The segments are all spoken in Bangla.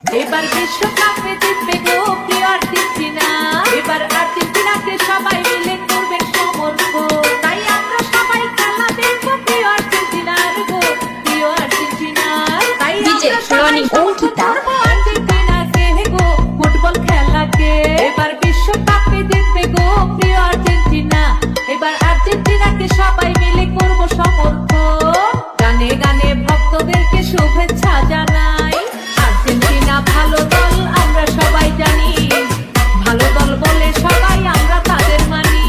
এবার বিশ্বকাপে জিতবে গো প্রিয় আর্জেন্টিনা। এবার আর্জেন্টিনাকে সবাই মিলে করবে সমর্থন। তাই আমরা সবাই খেলা দেখবো প্রিয় আর্জেন্টিনার গো, প্রিয় আর্জেন্টিনার। তাই আমরা সবাই সমর্থন করবো আর্জেন্টিনাকে গো, ফুটবল খেলাকে। এবার বিশ্বকাপে জিতবে গো প্রিয় আর্জেন্টিনা। এবার আর্জেন্টিনাকে সবাই মিলে করবো সমর্থন। গানে গানে ভক্তদেরকে শুভেচ্ছা জানাই। আর্জেন্টিনা ভালো দল আমরা সবাই জানি, ভালো দল বলে সবাই আমরা তাদের মানি।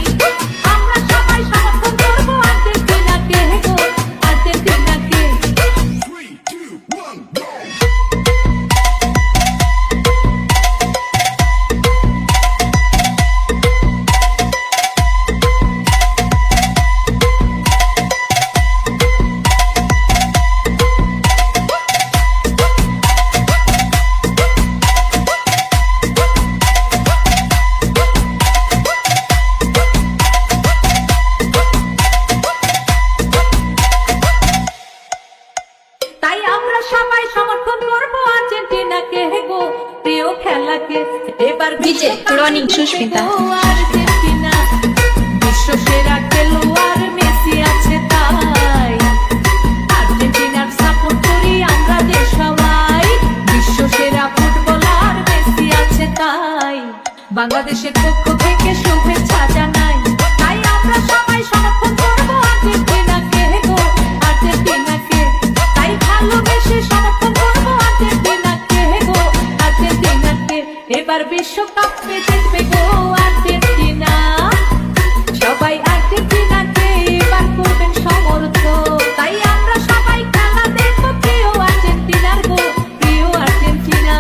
আমরা সবাই সমর্থন করবো আর্জেন্টিনাকে গো, আর্জেন্টিনাকে। তাই আমরা সবাই সমর্থন করবো আর্জেন্টিনাকে গো, প্রিয় খেলাকে। এবার রনিং সুস্মিতা আর্জেন্টিনা বিশ্ব সেরা খেলোয়াড় মেসি আছে, তাই আর্জেন্টিনার সাপোর্ট করি আমরা যে সবাই। বিশ্ব সেরা ফুটবলার মেসি আছে, তাই বাংলাদেশের পক্ষ থেকে শুভেচ্ছা জানাই। তাই আমরা সবাই সমর্থন করবো আর্জেন্টিনাকে গো, আর্জেন্টিনাকে। তাই ভালোবেসে সমর্থন করবো আর্জেন্টিনাকে গো, আর্জেন্টিনাকে। এবার বিশ্বকাপে জিতবে গো আর্জেন্টিনা। সবাই আর্জেন্টিনাকে এবার করবেন সমর্থন। তাই আমরা সবাই খেলা দেখবো প্রিয় আর্জেন্টিনার গো, প্রিয় আর্জেন্টিনা।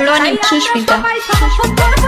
রনিং সুস্মিতা সবাই সমর্থন করবো